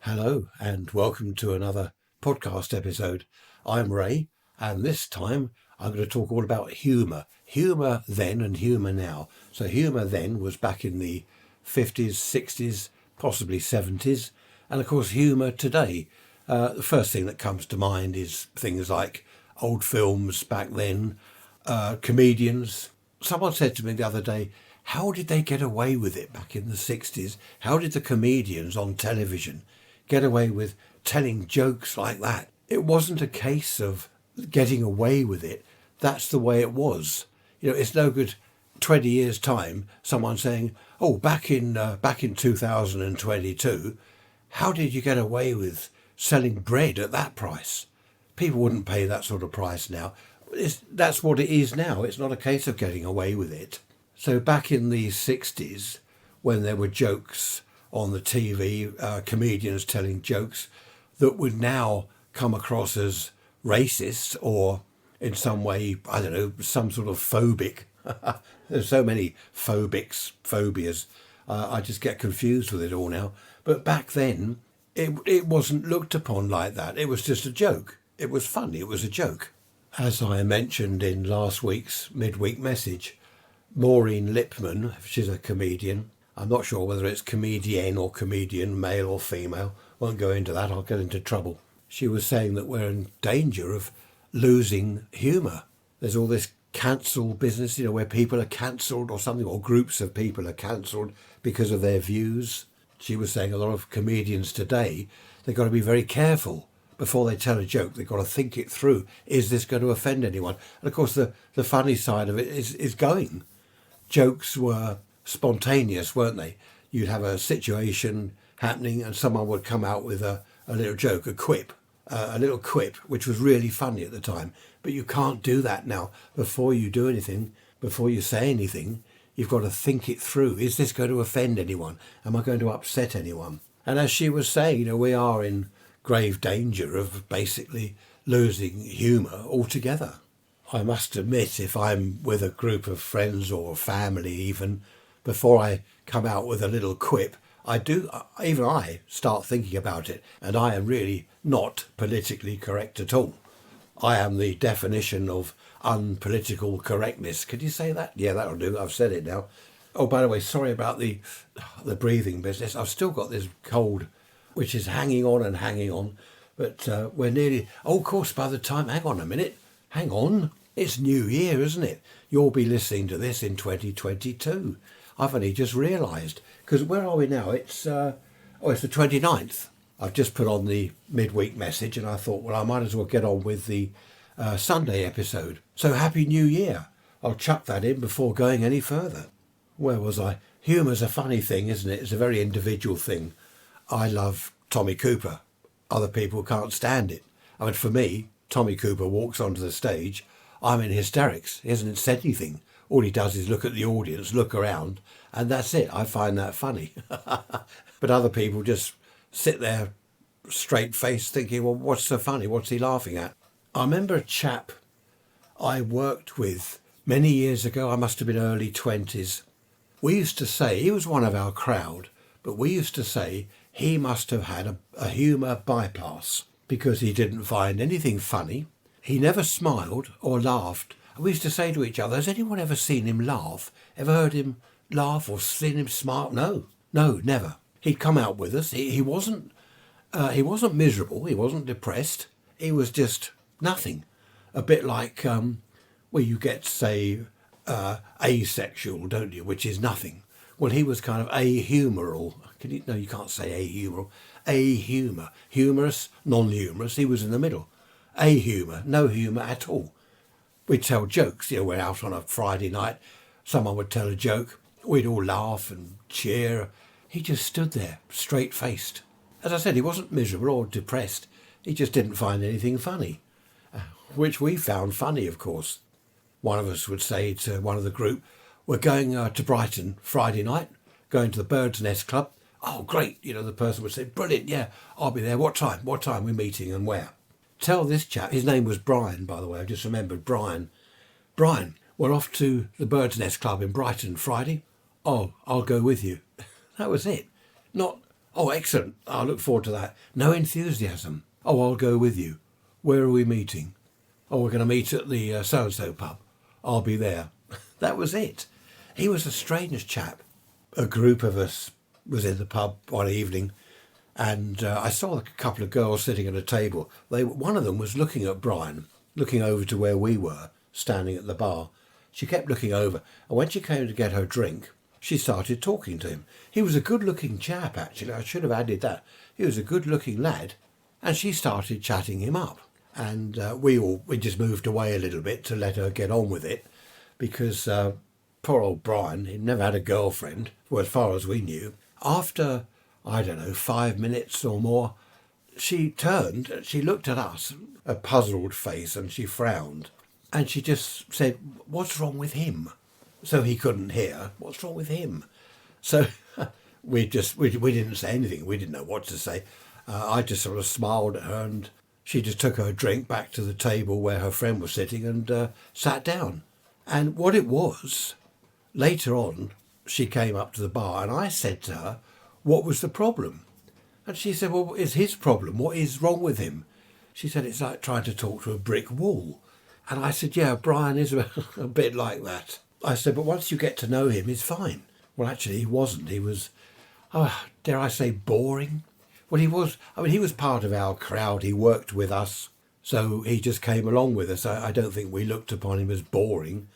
Hello and welcome to another podcast episode. I'm Ray, and this time I'm going to talk all about humour. Humour then and humour now. So humour then was back in the 50s, 60s, possibly 70s. And of course humour today. The first thing that comes to mind is things like old films back then, comedians. Someone said to me the other day, how did they get away with it back in the 60s? How did the comedians on television get away with telling jokes like that? It wasn't a case of getting away with it. That's the way it was. It's no good 20 years' time, someone saying, oh, back in 2022, how did you get away with selling bread at that price? People wouldn't pay that sort of price now. That's what it is now. It's not a case of getting away with it. So back in the 60s, when there were jokes on the TV, comedians telling jokes that would now come across as racist or in some way, I don't know, some sort of phobic. There's so many phobias. I just get confused with it all now. But back then, it wasn't looked upon like that. It was just a joke. It was funny. It was a joke. As I mentioned in last week's midweek message, Maureen Lipman, she's a comedian. I'm not sure whether it's comedian or comedian, male or female. Won't go into that, I'll get into trouble. She was saying that we're in danger of losing humour. There's all this cancel business, where people are cancelled or something, or groups of people are cancelled because of their views. She was saying a lot of comedians today, they've got to be very careful before they tell a joke. They've got to think it through. Is this going to offend anyone? And of course, the funny side of it is going. Jokes were spontaneous, weren't they? You'd have a situation happening and someone would come out with a little joke, a little quip, which was really funny at the time. But you can't do that now. Before you do anything, before you say anything, you've got to think it through. Is this going to offend anyone? Am I going to upset anyone? And as she was saying, we are in grave danger of basically losing humour altogether. I must admit, if I'm with a group of friends or family even, before I come out with a little quip, I start thinking about it, and I am really not politically correct at all. I am the definition of unpolitical correctness. Could you say that? Yeah, that'll do. I've said it now. Oh, by the way, sorry about the breathing business. I've still got this cold, which is hanging on, but we're nearly... Oh, of course, by the time... Hang on a minute. Hang on. It's New Year, isn't it? You'll be listening to this in 2022. I've only just realised. Because where are we now? It's the 29th. I've just put on the midweek message and I thought, well, I might as well get on with the Sunday episode. So Happy New Year. I'll chuck that in before going any further. Where was I? Humour's a funny thing, isn't it? It's a very individual thing. I love Tommy Cooper. Other people can't stand it. I mean, for me, Tommy Cooper walks onto the stage, I'm in hysterics. He hasn't said anything. All he does is look at the audience, look around, and that's it. I find that funny. But other people just sit there straight-faced thinking, well, what's so funny? What's he laughing at? I remember a chap I worked with many years ago. I must have been early 20s. We used to say, he was one of our crowd, but we used to say he must have had a humour bypass because he didn't find anything funny. He never smiled or laughed. We used to say to each other, has anyone ever seen him laugh? Ever heard him laugh or seen him smile? No, never. He'd come out with us. He wasn't miserable. He wasn't depressed. He was just nothing. A bit like, you get, say, asexual, don't you? Which is nothing. Well, he was kind of ahumoral. You can't say ahumoral. Ahumour. Humorous, non-humorous. He was in the middle. Ahumour. No humour at all. We'd tell jokes. We're out on a Friday night. Someone would tell a joke. We'd all laugh and cheer. He just stood there, straight-faced. As I said, he wasn't miserable or depressed. He just didn't find anything funny, which we found funny, of course. One of us would say to one of the group, we're going to Brighton Friday night, going to the Bird's Nest Club. Oh, great. The person would say, brilliant, yeah, I'll be there. What time? What time we're meeting and where? Tell this chap, his name was Brian, by the way, I just remembered Brian. Brian, we're off to the Bird's Nest Club in Brighton Friday. Oh, I'll go with you. That was it. Not, Oh, excellent. I look forward to that. No enthusiasm. Oh, I'll go with you. Where are we meeting? Oh, we're going to meet at the so-and-so pub. I'll be there. That was it. He was a strange chap. A group of us was in the pub one evening, and I saw a couple of girls sitting at a table. One of them was looking at Brian, looking over to where we were, standing at the bar. She kept looking over, and when she came to get her drink, she started talking to him. He was a good-looking chap, actually. I should have added that. He was a good-looking lad, and she started chatting him up. And we just moved away a little bit to let her get on with it, because poor old Brian, he'd never had a girlfriend, well, as far as we knew. After, 5 minutes or more, she turned, she looked at us, a puzzled face, and she frowned. And she just said, "What's wrong with him?" So he couldn't hear. What's wrong with him? So we didn't say anything. We didn't know what to say. I just sort of smiled at her, and she just took her drink back to the table where her friend was sitting and sat down. And what it was, later on, she came up to the bar and I said to her, what was the problem? And she said, well, it's his problem. What is wrong with him? She said, it's like trying to talk to a brick wall. And I said, yeah, Brian is a bit like that. I said, but once you get to know him, he's fine. Well, actually, he wasn't. He was, dare I say, boring? Well, he was part of our crowd. He worked with us. So he just came along with us. I don't think we looked upon him as boring.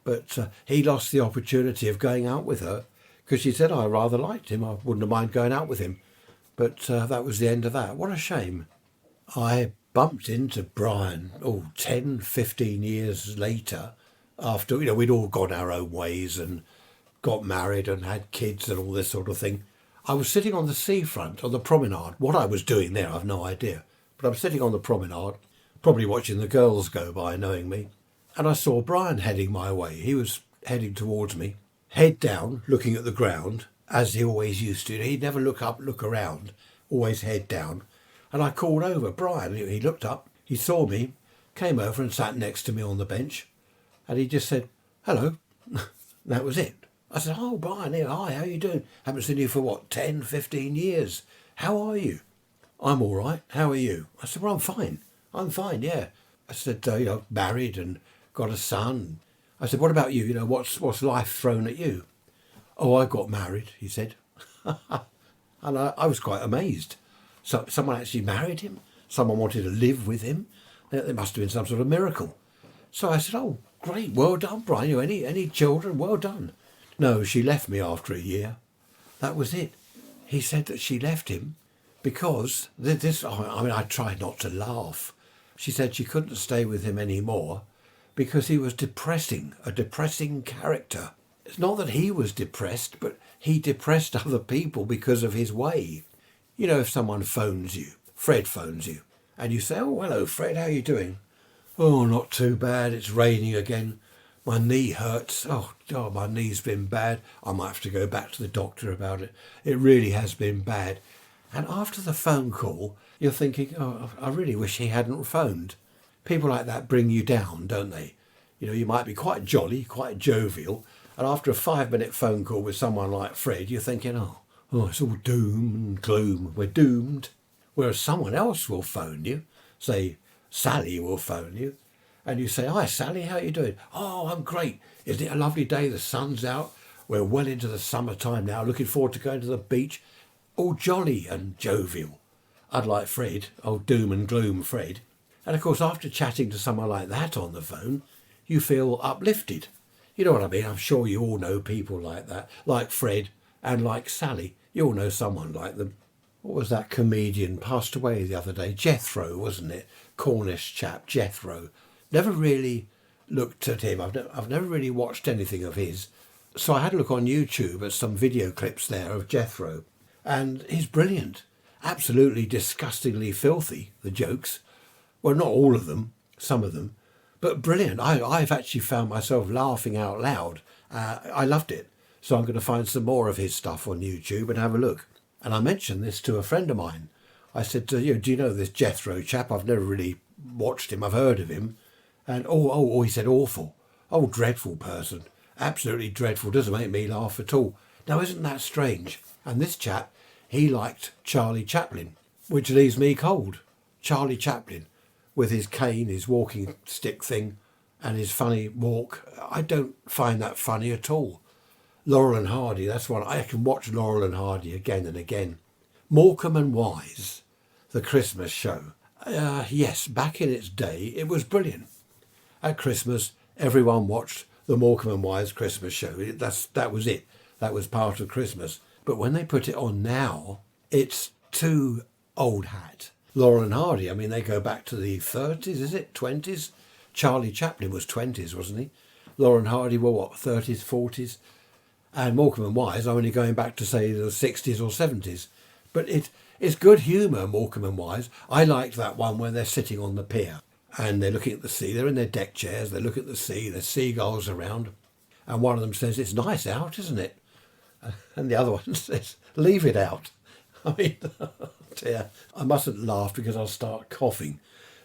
But he lost the opportunity of going out with her because she said, I rather liked him. I wouldn't have minded going out with him. But that was the end of that. What a shame. I bumped into Brian, 10, 15 years later, after, we'd all gone our own ways and got married and had kids and all this sort of thing. I was sitting on the seafront, on the promenade. What I was doing there, I've no idea. But I'm sitting on the promenade, probably watching the girls go by, knowing me. And I saw Brian heading my way. He was heading towards me, head down, looking at the ground, as he always used to. He'd never look up, look around, always head down. And I called over, Brian. He looked up, he saw me, came over and sat next to me on the bench. And he just said, hello. That was it. I said, oh, Brian, here, hi, how you doing? Haven't seen you for, 10, 15 years. How are you? I'm all right. How are you? I said, well, I'm fine, yeah. I said, married and got a son. I said, what about you? What's life thrown at you? Oh, I got married, he said. And I was quite amazed. So someone actually married him. Someone wanted to live with him. There must have been some sort of miracle. So I said, oh, great, well done, Brian. Any children? Well done. No, she left me after a year. That was it. He said that she left him because I tried not to laugh. She said she couldn't stay with him anymore because he was depressing, a depressing character. It's not that he was depressed, but he depressed other people because of his way. If someone phones you, Fred phones you, and you say, oh, hello, Fred, how you doing? Oh, not too bad. It's raining again. My knee hurts. Oh, my knee's been bad. I might have to go back to the doctor about it. It really has been bad. And after the phone call, you're thinking, oh, I really wish he hadn't phoned. People like that bring you down, don't they? You might be quite jolly, quite jovial, and after a 5-minute phone call with someone like Fred, you're thinking, oh, it's all doom and gloom. We're doomed. Whereas someone else will phone you, say Sally will phone you, and you say, hi, Sally, how you doing? Oh, I'm great. Isn't it a lovely day? The sun's out. We're well into the summertime now. Looking forward to going to the beach. All jolly and jovial. Unlike Fred, old doom and gloom Fred. And of course, after chatting to someone like that on the phone, you feel uplifted. You know what I mean? I'm sure you all know people like that, like Fred and like Sally. You all know someone like them. What was that comedian passed away the other day? Jethro, wasn't it? Cornish chap, Jethro. Never really looked at him. I've never really watched anything of his. So I had a look on YouTube at some video clips there of Jethro. And he's brilliant. Absolutely disgustingly filthy, the jokes. Well, not all of them, some of them. But brilliant. I've actually found myself laughing out loud. I loved it. So I'm going to find some more of his stuff on YouTube and have a look. And I mentioned this to a friend of mine. I said, do you know this Jethro chap? I've never really watched him. I've heard of him. And, he said, awful. Oh, dreadful person. Absolutely dreadful. Doesn't make me laugh at all. Now, isn't that strange? And this chap, he liked Charlie Chaplin, which leaves me cold. Charlie Chaplin, with his cane, his walking stick thing, and his funny walk. I don't find that funny at all. Laurel and Hardy, that's what I can watch. Laurel and Hardy again and again. Morecambe and Wise, the Christmas show. Yes, back in its day, it was brilliant. At Christmas, everyone watched the Morecambe and Wise Christmas show. That was it. That was part of Christmas. But when they put it on now, it's too old hat. Laurel and Hardy, I mean, they go back to the 30s, is it? 20s? Charlie Chaplin was 20s, wasn't he? Laurel and Hardy were what, 30s, 40s? And Morecambe and Wise are only going back to, say, the 60s or 70s. But it's good humour, Morecambe and Wise. I liked that one where they're sitting on the pier and they're looking at the sea. They're in their deck chairs, they look at the sea, there's seagulls around. And one of them says, "It's nice out, isn't it?" And the other one says, "Leave it out." I mean, dear, I mustn't laugh because I'll start coughing.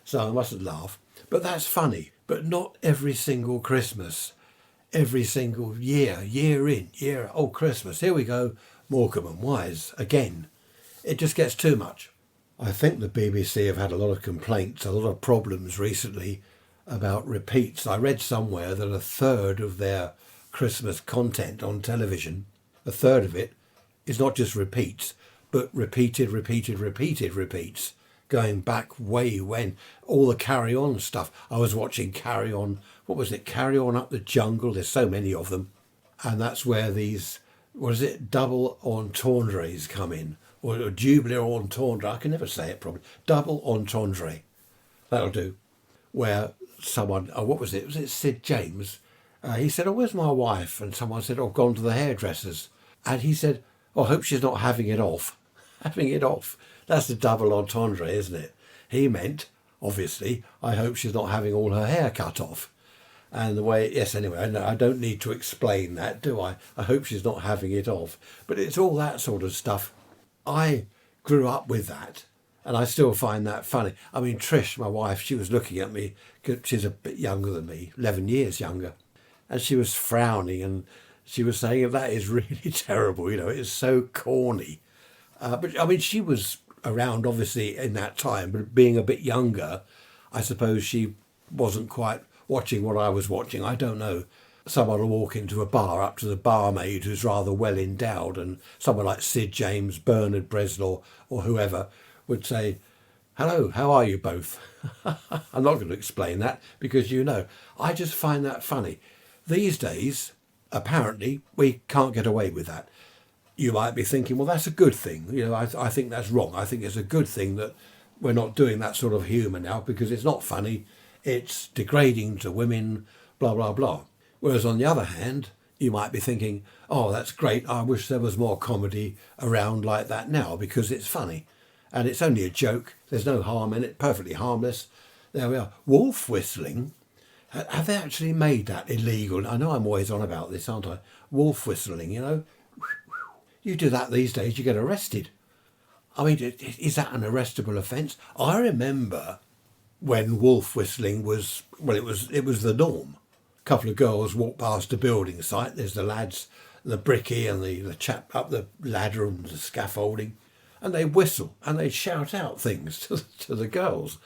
So I mustn't laugh. But that's funny. But not every single Christmas. Every single year, year in, year out. Oh, Christmas, here we go. Morecambe and Wise again. It just gets too much. I think the BBC have had a lot of complaints, a lot of problems recently about repeats. I read somewhere that a third of their Christmas content on television, a third of it, is not just repeats, but repeated repeats, going back way when. All the Carry On stuff. I was watching Carry On, what was it, Carry On Up the Jungle, there's so many of them. And that's where these, what is it, double entendres come in. Or Jubilee entendre, I can never say it properly. Double entendre, that'll do. Where someone, what was it? Was it Sid James? He said, "Oh, where's my wife?" And someone said, "Oh, gone to the hairdressers." And he said, "Oh, I hope she's not having it off." Having it off. That's the double entendre, isn't it? He meant, obviously, "I hope she's not having all her hair cut off." And the way, yes, anyway, I don't need to explain that, do I? I hope she's not having it off. But it's all that sort of stuff. I grew up with that, and I still find that funny. I mean, Trish, my wife, she was looking at me, 'cause she's a bit younger than me, 11 years younger, and she was frowning, and she was saying, "That is really terrible, you know, it's so corny." But, I mean, she was around, obviously, in that time, but being a bit younger, I suppose she wasn't quite watching what I was watching. I don't know. Someone will walk into a bar up to the barmaid who's rather well endowed, and someone like Sid James, Bernard Breslaw, or whoever would say, "Hello, how are you both?" I'm not going to explain that because you know. I just find that funny. These days, apparently, we can't get away with that. You might be thinking, well, that's a good thing. You know, I think that's wrong. I think it's a good thing that we're not doing that sort of humour now because it's not funny. It's degrading to women, blah, blah, blah. Whereas on the other hand, you might be thinking, "Oh, that's great. I wish there was more comedy around like that now because it's funny. And it's only a joke. There's no harm in it. Perfectly harmless." There we are. Wolf whistling. Have they actually made that illegal? I know I'm always on about this, aren't I? Wolf whistling, you know. You do that these days, you get arrested. I mean, is that an arrestable offence? I remember when wolf whistling was, well, it was the norm. A couple of girls walk past a building site. There's the lads, the brickie and the chap up the ladder and the scaffolding, and they whistle and they shout out things to the girls.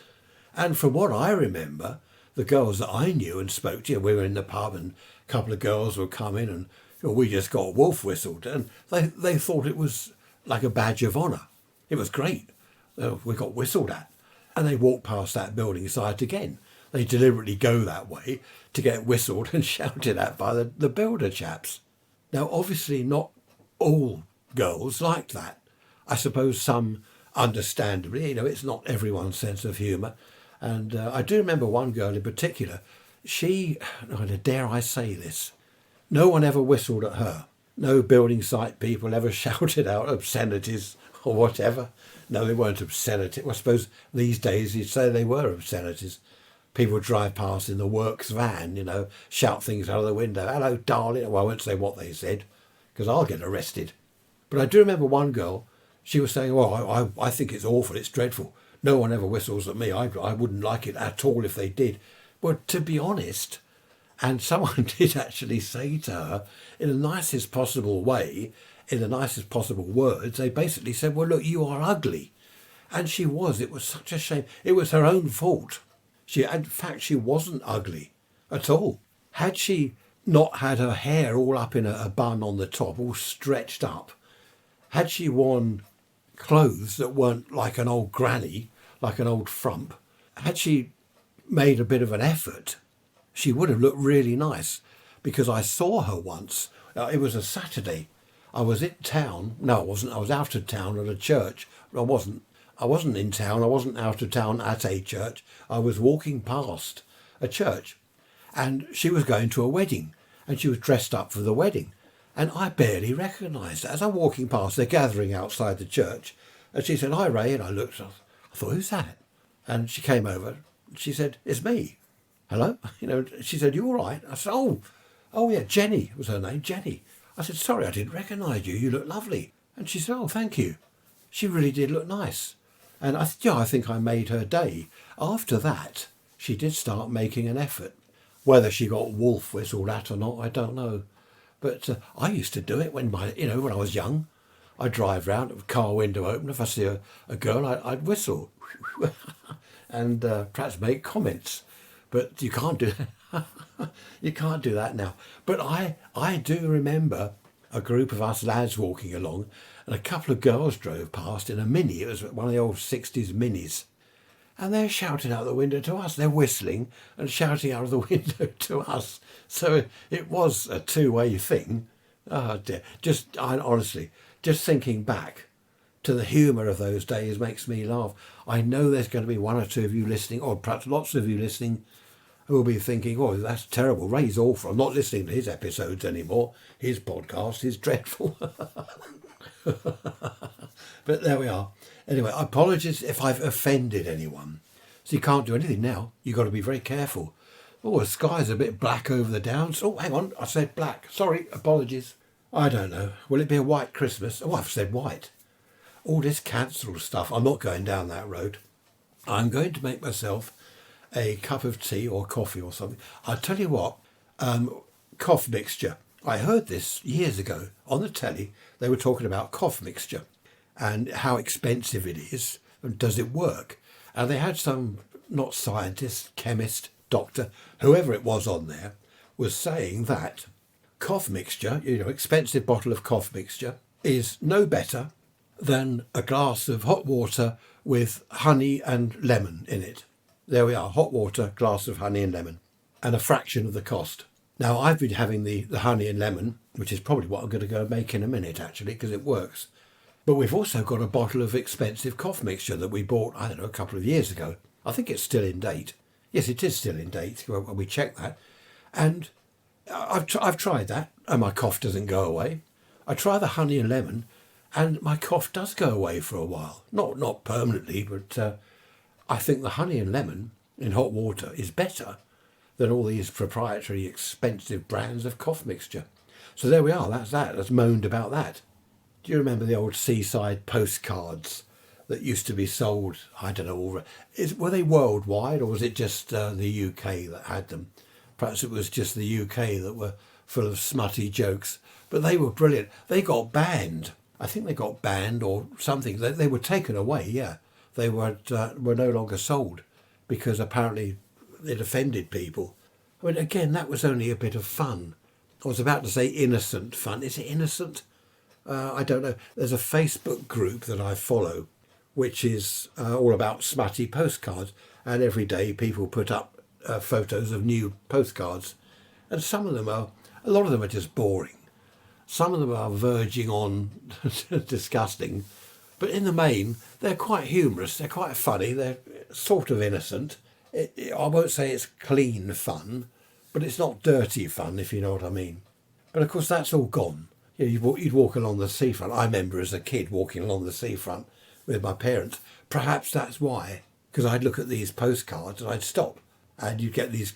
And from what I remember, the girls that I knew and spoke to, we were in the pub and a couple of girls would come in and, "Oh, we just got wolf whistled," and they thought it was like a badge of honour. It was great. We got whistled at. And they walk past that building site again. They deliberately go that way to get whistled and shouted at by the builder chaps. Now, obviously not all girls liked that. I suppose some understandably, you know, it's not everyone's sense of humour. And I do remember one girl in particular, she, dare I say this, no one ever whistled at her. No building site people ever shouted out obscenities or whatever. No, they weren't obscenities. Well, I suppose these days you'd say they were obscenities. People drive past in the works van, you know, shout things out of the window. "Hello, darling." Well, I won't say what they said because I'll get arrested. But I do remember one girl, she was saying, "Well, I think it's awful, it's dreadful. No one ever whistles at me. I wouldn't like it at all if they did." Well, to be honest, and someone did actually say to her in the nicest possible way, in the nicest possible words, they basically said, well, look, you are ugly. And she was. It was such a shame. It was her own fault. In fact, she wasn't ugly at all. Had she not had her hair all up in a bun on the top, all stretched up, had she worn clothes that weren't like an old granny, like an old frump, had she made a bit of an effort, she would have looked really nice. Because I saw her once. It was a Saturday. I was in town. No, I wasn't. I was out of town at a church. I wasn't in town. I wasn't out of town at a church. I was walking past a church, and she was going to a wedding, and she was dressed up for the wedding. And I barely recognised her. As I'm walking past, they're gathering outside the church, and she said, "Hi, Ray," and I looked. I thought, "Who's that?" And she came over. She said, "It's me." "Hello?" She said, "You all right?" I said, Oh yeah, Jenny was her name, Jenny. I said, "Sorry, I didn't recognise you. You look lovely." And she said, "Oh, thank you." She really did look nice. And I think I made her day. After that, she did start making an effort. Whether she got wolf whistled at or not, I don't know. But I used to do it when I was young. I'd drive round with the car window open. If I see a girl, I'd whistle and perhaps make comments. But you can't do you can't do that now. But I do remember a group of us lads walking along, and a couple of girls drove past in a Mini. It was one of the old 60s Minis. And they're shouting out the window to us. They're whistling and shouting out of the window to us. So it was a two-way thing. Oh dear. Honestly, just thinking back to the humour of those days makes me laugh. I know there's going to be one or two of you listening, or perhaps lots of you listening, who will be thinking, "Oh, that's terrible. Ray's awful. I'm not listening to his episodes anymore. His podcast is dreadful." But there we are. Anyway, apologies if I've offended anyone. So you can't do anything now. You've got to be very careful. Oh, the sky's a bit black over the downs. Oh, hang on. I said black. Sorry. Apologies. I don't know. Will it be a white Christmas? Oh, I've said white. All this cancelled stuff. I'm not going down that road. I'm going to make myself a cup of tea or coffee or something. I'll tell you what. Cough mixture. I heard this years ago on the telly. They were talking about cough mixture and how expensive it is and does it work. And they had some, not scientist, chemist, doctor, whoever it was on there, was saying that cough mixture, expensive bottle of cough mixture, is no better than a glass of hot water with honey and lemon in it. There we are, hot water, glass of honey and lemon, and a fraction of the cost. Now, I've been having the honey and lemon, which is probably what I'm going to go make in a minute, actually, because it works. But we've also got a bottle of expensive cough mixture that we bought, I don't know, a couple of years ago. I think it's still in date. Yes, it is still in date when we check that. And I've tried that, and my cough doesn't go away. I try the honey and lemon, and my cough does go away for a while. Not permanently, but I think the honey and lemon in hot water is better than all these proprietary expensive brands of cough mixture. So there we are, that's that. That's moaned about that. Do you remember the old seaside postcards that used to be sold? I don't know, were they worldwide, or was it just the UK that had them? Perhaps it was just the UK that were full of smutty jokes. But they were brilliant. They got banned. I think they got banned or something. They were taken away, yeah. They were no longer sold because apparently it offended people. I mean, again, that was only a bit of fun. I was about to say innocent fun. Is it innocent? I don't know. There's a Facebook group that I follow, which is all about smutty postcards. And every day people put up photos of new postcards. And a lot of them are just boring. Some of them are verging on disgusting. But in the main, they're quite humorous. They're quite funny. They're sort of innocent. I won't say it's clean fun, but it's not dirty fun, if you know what I mean. But of course, that's all gone. You'd walk along the seafront. I remember as a kid walking along the seafront with my parents. Perhaps that's why, because I'd look at these postcards and I'd stop. And you'd get these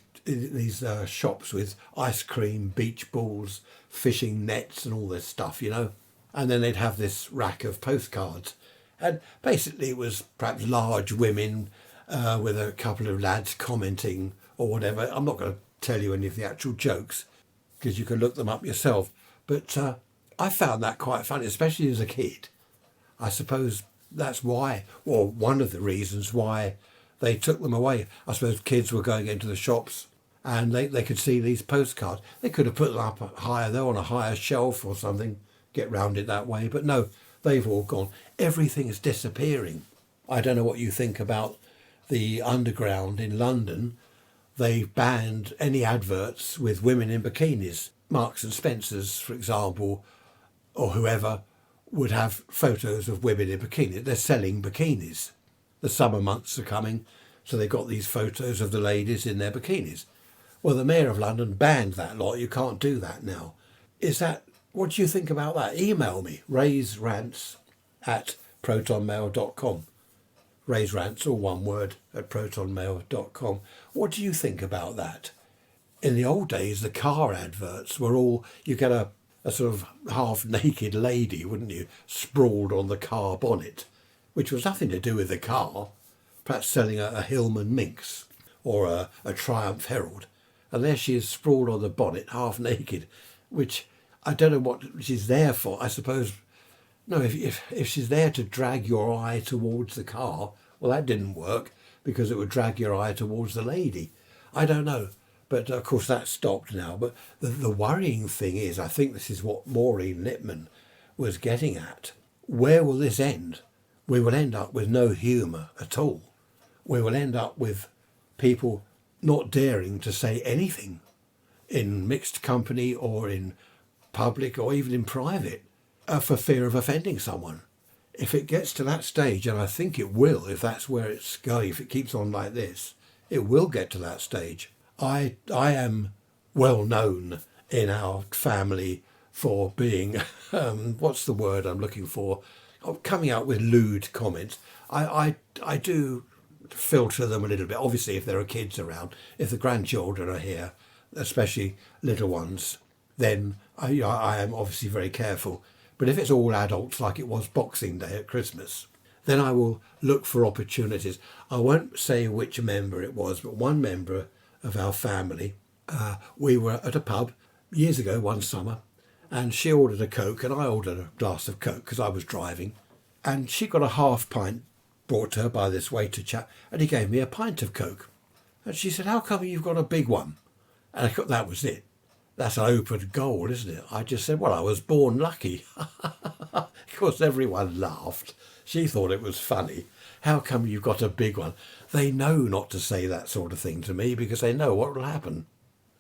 shops with ice cream, beach balls, fishing nets and all this stuff, And then they'd have this rack of postcards. And basically it was perhaps large women with a couple of lads commenting or whatever. I'm not going to tell you any of the actual jokes because you can look them up yourself. But I found that quite funny, especially as a kid. I suppose that's why, or one of the reasons why they took them away. I suppose kids were going into the shops and they could see these postcards. They could have put them up higher, though, on a higher shelf or something, get round it that way. But no, they've all gone. Everything is disappearing. I don't know what you think about the underground in London. They've banned any adverts with women in bikinis. Marks and Spencer's, for example, or whoever, would have photos of women in bikinis. They're selling bikinis. The summer months are coming, so they've got these photos of the ladies in their bikinis. Well, the Mayor of London banned that lot. You can't do that now. What do you think about that? Email me, raiserants@protonmail.com. Raise Rants, all one word, at protonmail.com. What do you think about that? In the old days, the car adverts were all, you get a sort of half-naked lady, wouldn't you, sprawled on the car bonnet, which was nothing to do with the car, perhaps selling a Hillman Minx or a Triumph Herald. And there she is sprawled on the bonnet, half-naked, which I don't know what she's there for. I suppose, no, if she's there to drag your eye towards the car, well, that didn't work because it would drag your eye towards the lady. I don't know. But of course that's stopped now. But the worrying thing is, I think this is what Maureen Lipman was getting at. Where will this end? We will end up with no humour at all. We will end up with people not daring to say anything in mixed company or in public or even in private for fear of offending someone. If it gets to that stage, and I think it will, if that's where it's going, if it keeps on like this, it will get to that stage. I am well known in our family for being, what's the word I'm looking for? Coming out with lewd comments. I do filter them a little bit. Obviously, if there are kids around, if the grandchildren are here, especially little ones, then I am obviously very careful. But if it's all adults, like it was Boxing Day at Christmas, then I will look for opportunities. I won't say which member it was, but one member of our family, we were at a pub years ago one summer, and she ordered a Coke and I ordered a glass of Coke because I was driving, and she got a half pint brought to her by this waiter chap, and he gave me a pint of Coke, and she said, "How come you've got a big one?" And that was it. That's an open goal, isn't it? I just said, "Well, I was born lucky." Of course everyone laughed. She thought it was funny. "How come you've got a big one?" They know not to say that sort of thing to me because they know what will happen.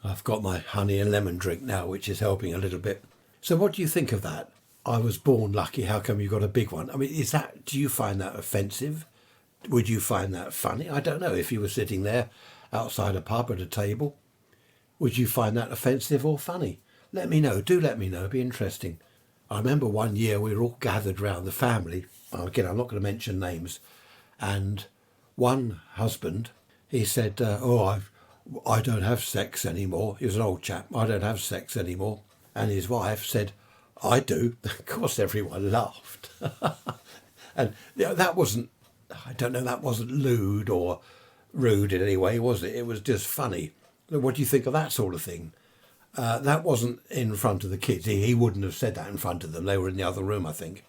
I've got my honey and lemon drink now, which is helping a little bit. So what do you think of that? "I was born lucky, how come you got a big one?" I mean, do you find that offensive? Would you find that funny? I don't know. If you were sitting there outside a pub at a table, would you find that offensive or funny? Let me know. Do let me know. It'd be interesting. I remember one year we were all gathered round the family. Again, I'm not going to mention names. And one husband, he said, I don't have sex anymore. He was an old chap. "I don't have sex anymore." And his wife said, "I do." Of course, everyone laughed. And that wasn't, I don't know, that wasn't lewd or rude in any way, was it? It was just funny. What do you think of that sort of thing? That wasn't in front of the kids. He wouldn't have said that in front of them. They were in the other room, I think,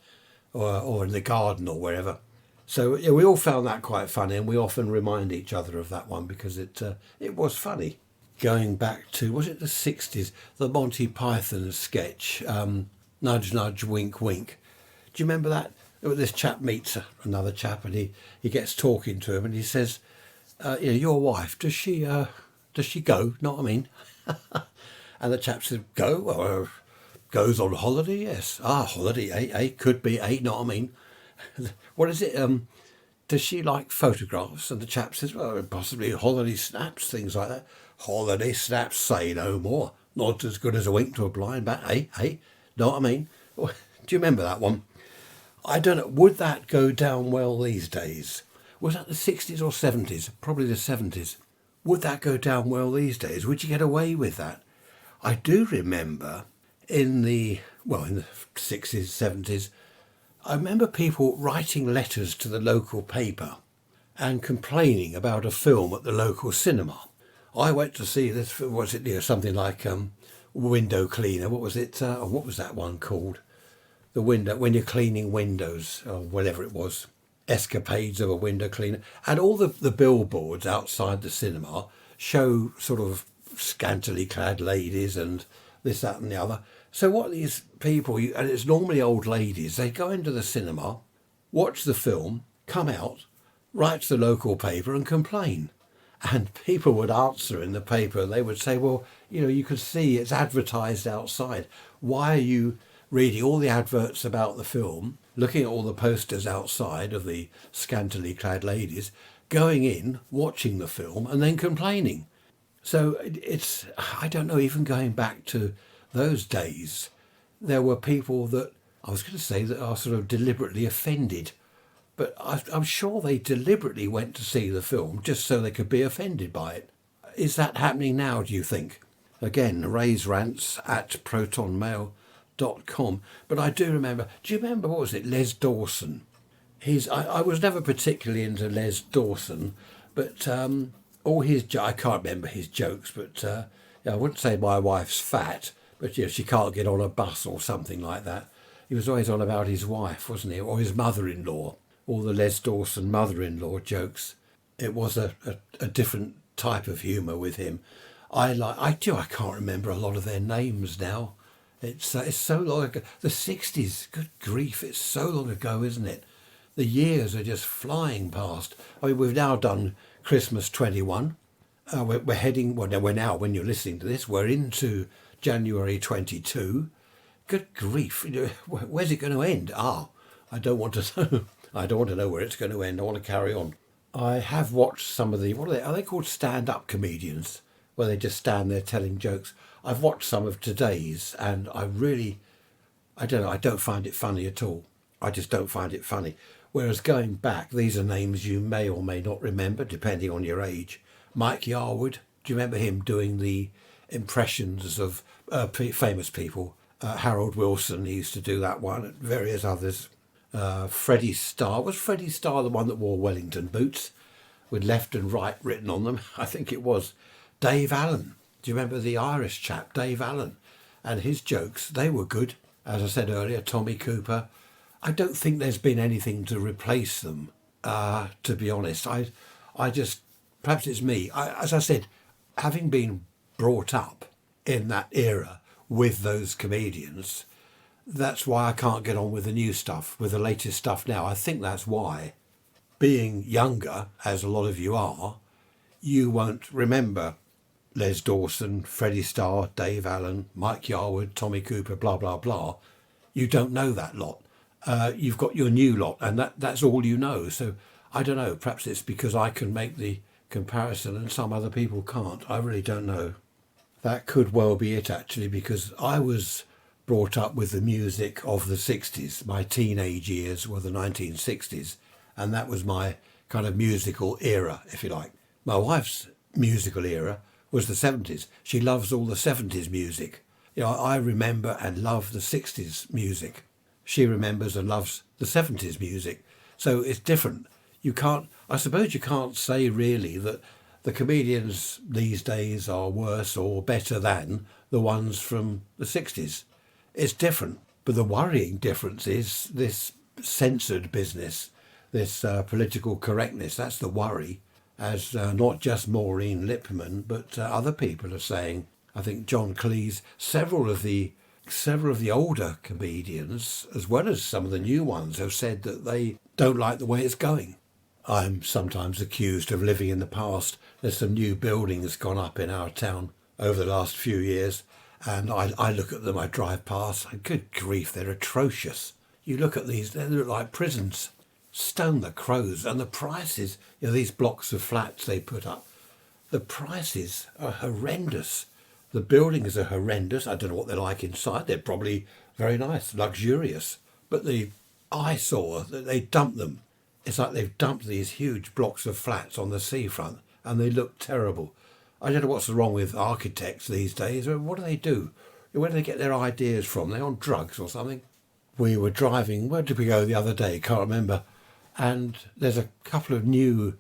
or in the garden or wherever. So yeah, we all found that quite funny, and we often remind each other of that one because it was funny. Going back to, was it the 60s, the Monty Python sketch, Nudge, Nudge, Wink, Wink. Do you remember that? This chap meets another chap, and he gets talking to him, and he says, "Your wife, does she go? Know what I mean?" And the chap said, "Go? Or goes on holiday? Yes." "Ah, holiday, could be, know what I mean?" "What is it? Does she like photographs?" And the chap says, "Well, possibly holiday snaps, things like that." "Holiday snaps, say no more. Not as good as a wink to a blind bat, know what I mean?" Do you remember that one? I don't know. Would that go down well these days? Was that the 60s or 70s? Probably the 70s. Would that go down well these days? Would you get away with that? I do remember in the 60s, 70s, I remember people writing letters to the local paper and complaining about a film at the local cinema. "I went to see this film," was it something like, window cleaner. What was it? What was that one called? The window, when you're cleaning windows, or whatever it was. Escapades of a window cleaner. And all the billboards outside the cinema show sort of scantily clad ladies and this, that and the other. So what these people, and it's normally old ladies, they go into the cinema, watch the film, come out, write to the local paper and complain. And people would answer in the paper, they would say, well, you can see it's advertised outside. Why are you reading all the adverts about the film, looking at all the posters outside of the scantily clad ladies, going in, watching the film and then complaining? So it's, I don't know, even going back to those days, there were people that, I was going to say, that are sort of deliberately offended. But I'm sure they deliberately went to see the film just so they could be offended by it. Is that happening now, do you think? Again, Ray's Rants at protonmail.com. But I do remember, what was it, Les Dawson? I was never particularly into Les Dawson, but all his, I can't remember his jokes, but I wouldn't say my wife's fat, but she can't get on a bus or something like that. He was always on about his wife, wasn't he, or his mother-in-law. All the Les Dawson mother-in-law jokes. It was a different type of humour with him. I can't remember a lot of their names now. It's so long ago. The 60s, good grief, it's so long ago, isn't it? The years are just flying past. I mean, we've now done Christmas 21. We're heading, well, no, we're now, when you're listening to this, we're into January 22. Good grief, where's it going to end? I don't want to know. I don't want to know where it's going to end. I want to carry on. I have watched some of the, are they called stand-up comedians? Where they just stand there telling jokes. I've watched some of today's and I don't know, I don't find it funny at all. I just don't find it funny. Whereas going back, these are names you may or may not remember, depending on your age. Mike Yarwood, do you remember him doing the impressions of famous people? Harold Wilson, he used to do that one, and various others. Freddie Starr. Was Freddie Starr the one that wore Wellington boots with left and right written on them? I think it was. Dave Allen. Do you remember the Irish chap, Dave Allen? And his jokes, they were good. As I said earlier, Tommy Cooper. I don't think there's been anything to replace them, to be honest. I just, perhaps it's me. As I said, having been brought up in that era with those comedians, that's why I can't get on with the new stuff, with the latest stuff now. I think that's why. Being younger, as a lot of you are, you won't remember Les Dawson, Freddie Starr, Dave Allen, Mike Yarwood, Tommy Cooper, blah, blah, blah. You don't know that lot. You've got your new lot, and that's all you know. So I don't know, perhaps it's because I can make the comparison and some other people can't. I really don't know. That could well be it, actually, because I was brought up with the music of the 60s. My teenage years were the 1960s, and that was my kind of musical era, if you like. My wife's musical era was the 70s. She loves all the 70s music. I remember and love the 60s music. She remembers and loves the 70s music. So it's different. I suppose you can't say really that the comedians these days are worse or better than the ones from the 60s. It's different, but the worrying difference is this censored business, this political correctness. That's the worry, as not just Maureen Lipman, but other people are saying. I think John Cleese, several of the older comedians, as well as some of the new ones, have said that they don't like the way it's going. I'm sometimes accused of living in the past. There's some new buildings gone up in our town over the last few years. And I look at them, I drive past, and good grief, they're atrocious. You look at these, they look like prisons. Stone the crows. And the prices, these blocks of flats they put up, the prices are horrendous. The buildings are horrendous. I don't know what they're like inside. They're probably very nice, luxurious. But the eyesore that they dump them, it's like they've dumped these huge blocks of flats on the seafront, and they look terrible. I don't know what's wrong with architects these days. What do? Where do they get their ideas from? They're on drugs or something. We were driving, where did we go the other day? Can't remember. And there's a couple of new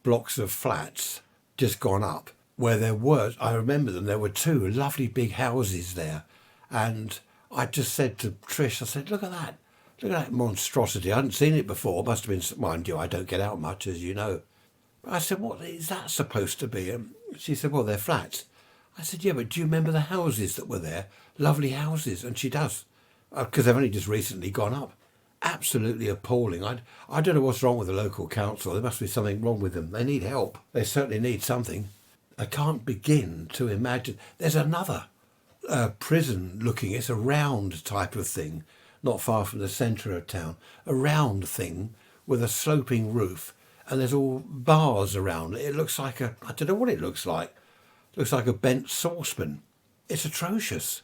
blocks of flats just gone up where I remember them, there were two lovely big houses there. And I just said to Trish, I said, look at that monstrosity. I hadn't seen it before. It must have been, mind you, I don't get out much, as you know. But I said, what is that supposed to be? And she said, well, they're flats. I said, yeah, but do you remember the houses that were there? Lovely houses. And she does, because they've only just recently gone up. Absolutely appalling. I don't know what's wrong with the local council. There must be something wrong with them. They need help. They certainly need something. I can't begin to imagine. There's another prison looking. It's a round type of thing, not far from the centre of town. A round thing with a sloping roof. And there's all bars around it. It looks like I don't know what it looks like. It looks like a bent saucepan. It's atrocious.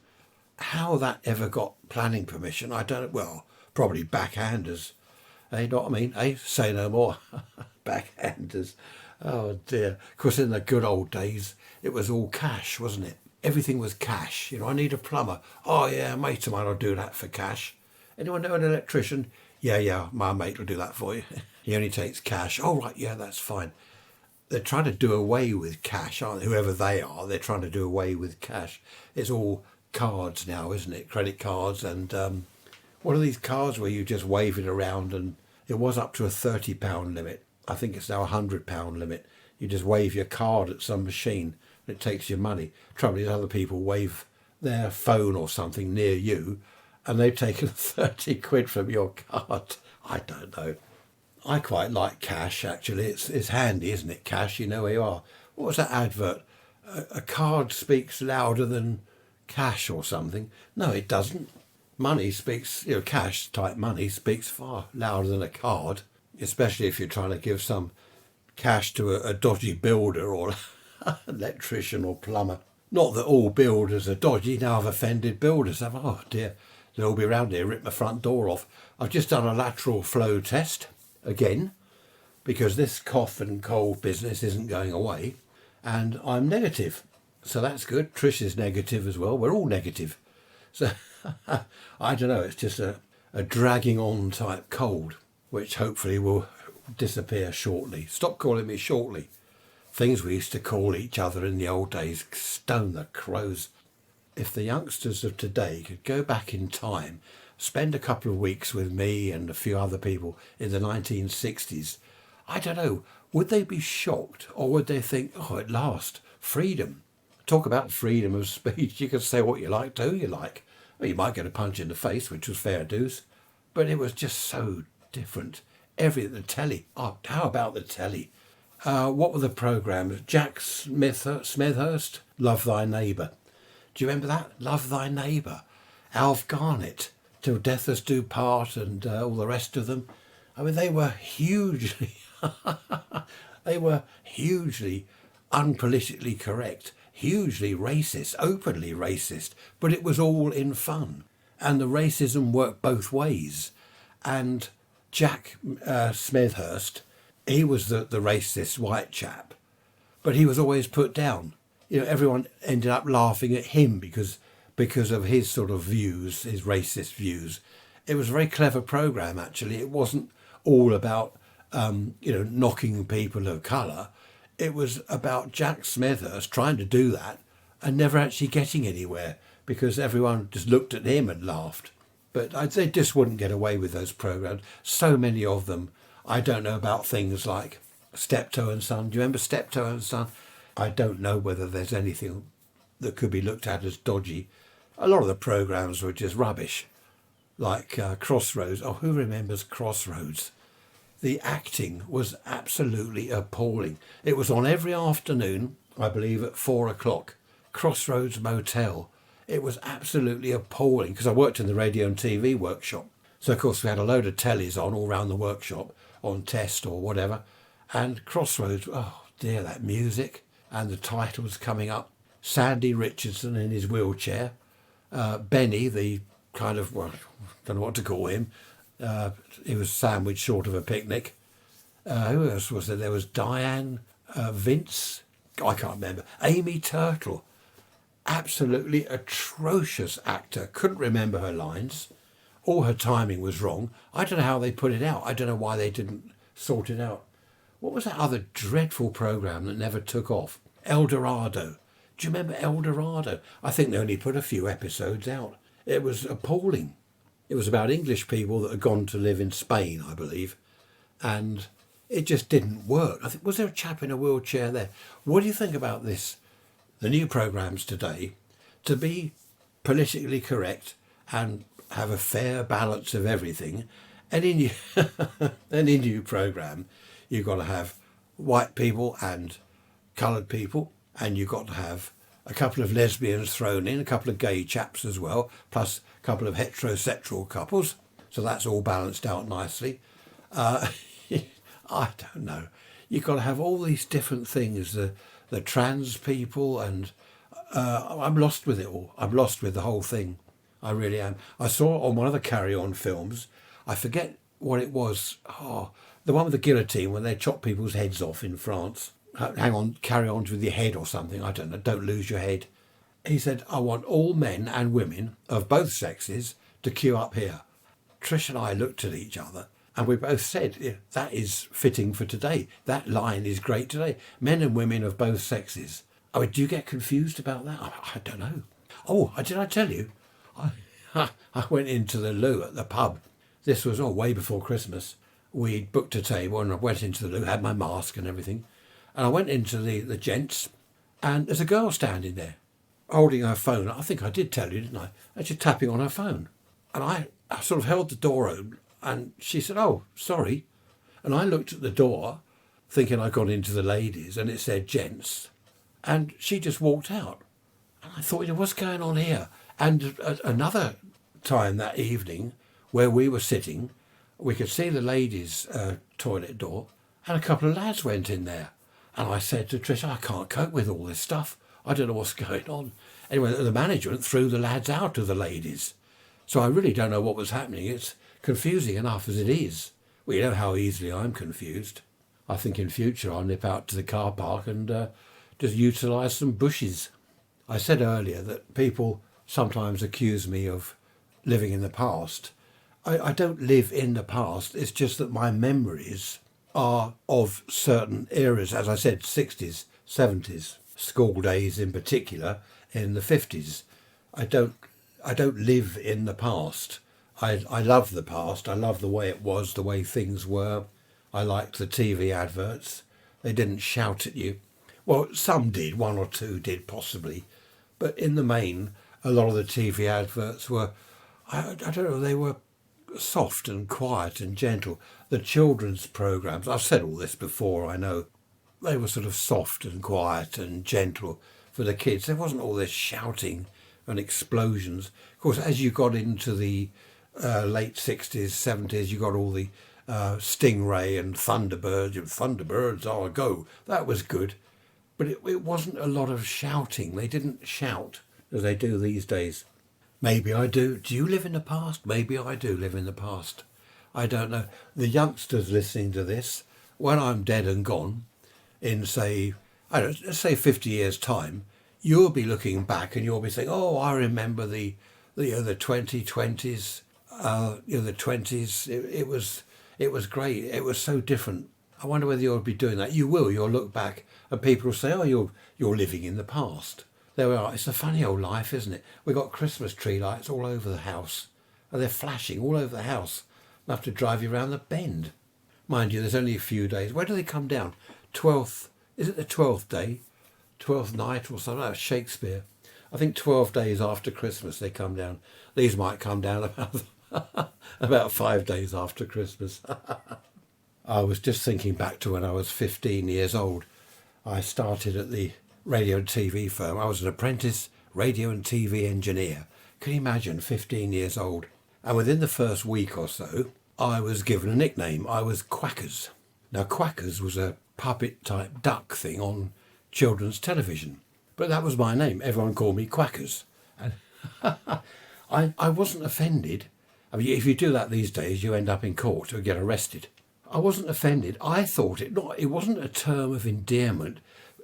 How that ever got planning permission, I don't know. Well, probably backhanders. You know what I mean? Say no more. Backhanders. Oh dear. Of course, in the good old days, it was all cash, wasn't it? Everything was cash. I need a plumber. Oh yeah, a mate of mine will do that for cash. Anyone know an electrician? Yeah, my mate will do that for you. He only takes cash. Oh, right, yeah, that's fine. They're trying to do away with cash, aren't they? Whoever they are, they're trying to do away with cash. It's all cards now, isn't it? Credit cards. And what are these cards where you just wave it around? And it was up to a £30 limit. I think it's now a £100 limit. You just wave your card at some machine and it takes your money. Trouble is, other people wave their phone or something near you and they've taken 30 quid from your card. I don't know. I quite like cash, actually. It's handy, isn't it, cash? You know where you are. What was that advert? A card speaks louder than cash or something. No, it doesn't. Money speaks, cash type money speaks far louder than a card, especially if you're trying to give some cash to a dodgy builder or electrician or plumber. Not that all builders are dodgy. Now I've offended builders. Oh dear, they'll all be around here, rip my front door off. I've just done a lateral flow test again, because this cough and cold business isn't going away, and I'm negative. So that's good. Trish is negative as well. We're all negative. So I don't know, it's just a dragging on type cold, which hopefully will disappear shortly. Stop calling me shortly. Things we used to call each other in the old days, stone the crows. If the youngsters of today could go back in time, spend a couple of weeks with me and a few other people in the 1960s, I don't know, would they be shocked or would they think, oh, at last, freedom? Talk about freedom of speech. You can say what you like to who you like. Well, you might get a punch in the face, which was fair dues, but it was just so different. The telly. Oh, how about the telly? What were the programmes? Jack Smithhurst, Love Thy Neighbour. Do you remember that? Love Thy Neighbour. Alf Garnett, Till Death Us Do Part, and all the rest of them. I mean, they were hugely unpolitically correct, hugely racist, openly racist, but it was all in fun. And the racism worked both ways. And Jack Smithhurst, he was the racist white chap, but he was always put down. Everyone ended up laughing at him because of his sort of views, his racist views. It was a very clever programme, actually. It wasn't all about, knocking people of colour. It was about Jack Smithhurst trying to do that and never actually getting anywhere because everyone just looked at him and laughed. But they just wouldn't get away with those programmes. So many of them. I don't know about things like Steptoe and Son. Do you remember Steptoe and Son? I don't know whether there's anything that could be looked at as dodgy. A lot of the programmes were just rubbish. Like Crossroads. Oh, who remembers Crossroads? The acting was absolutely appalling. It was on every afternoon, I believe, at 4:00. Crossroads Motel. It was absolutely appalling because I worked in the radio and TV workshop. So, of course, we had a load of tellies on all around the workshop on test or whatever. And Crossroads, oh dear, that music and the titles coming up. Sandy Richardson in his wheelchair. Benny, the kind of, well, don't know what to call him. He was sandwiched short of a picnic. Who else was there? There was Diane, Vince, I can't remember. Amy Turtle. Absolutely atrocious actor. Couldn't remember her lines. All her timing was wrong. I don't know how they put it out. I don't know why they didn't sort it out. What was that other dreadful programme that never took off? El Dorado. Do you remember El Dorado? I think they only put a few episodes out. It was appalling. It was about English people that had gone to live in Spain, I believe, and it just didn't work. I think, was there a chap in a wheelchair there? What do you think about this? The new programmes today, to be politically correct and have a fair balance of everything, any new programme, you've got to have white people and coloured people, and you've got to have a couple of lesbians thrown in, a couple of gay chaps as well, plus a couple of heterosexual couples. So that's all balanced out nicely. I don't know. You've got to have all these different things, the trans people, and I'm lost with it all. I'm lost with the whole thing. I really am. I saw on one of the Carry On films, I forget what it was. Oh, the one with the guillotine when they chop people's heads off in France. Hang on, carry on with your head or something. I don't know. Don't lose your head. He said, I want all men and women of both sexes to queue up here. Trish and I looked at each other and we both said, yeah, that is fitting for today. That line is great today. Men and women of both sexes. I mean, do you get confused about that? I don't know. Oh, did I tell you? I went into the loo at the pub. This was way before Christmas. We booked a table and I went into the loo, had my mask and everything. And I went into the gents, and there's a girl standing there, holding her phone. I think I did tell you, didn't I? And she's tapping on her phone. And I sort of held the door open, and she said, oh, sorry. And I looked at the door, thinking I got into the ladies, and it said gents. And she just walked out. And I thought, what's going on here? And another time that evening, where we were sitting, we could see the ladies' toilet door, and a couple of lads went in there. And I said to Trish, I can't cope with all this stuff. I don't know what's going on. Anyway, the management threw the lads out of the ladies. So I really don't know what was happening. It's confusing enough as it is. Well, you know how easily I'm confused. I think in future I'll nip out to the car park and just utilise some bushes. I said earlier that people sometimes accuse me of living in the past. I don't live in the past. It's just that my memories are of certain eras, as I said, 60s, 70s, school days in particular, in the 50s. I don't live in the past. I love the past. I love the way it was, the way things were. I liked the TV adverts. They didn't shout at you. Well, some did, one or two did possibly. But in the main, a lot of the TV adverts were, I don't know, they were soft and quiet and gentle. The children's programmes, I've said all this before, I know, they were sort of soft and quiet and gentle for the kids. There wasn't all this shouting and explosions. Of course, as you got into the late 60s, 70s, you got all the Stingray and Thunderbirds, oh, go. That was good. But it wasn't a lot of shouting. They didn't shout as they do these days. Maybe I do. Do you live in the past? Maybe I do live in the past. I don't know. The youngsters listening to this, when I'm dead and gone, in say, I don't know, let's say 50 years' time, you'll be looking back and you'll be saying, oh, I remember the 2020s, the 20s. It was great. It was so different. I wonder whether you'll be doing that. You will. You'll look back and people will say, oh, you're living in the past. There we are. It's a funny old life, isn't it? We've got Christmas tree lights all over the house. And they're flashing all over the house. I have to drive you around the bend. Mind you, there's only a few days. Where do they come down? 12th, is it the 12th day? 12th night or something? That's Shakespeare. I think 12 days after Christmas they come down. These might come down about 5 days after Christmas. I was just thinking back to when I was 15 years old. I started at the radio and TV firm. I was an apprentice radio and TV engineer. Can you imagine, 15 years old? And within the first week or so, I was given a nickname. I was Quackers. Now, Quackers was a puppet-type duck thing on children's television. But that was my name. Everyone called me Quackers. And I wasn't offended. I mean, if you do that these days, you end up in court or get arrested. I wasn't offended. I thought it wasn't a term of endearment.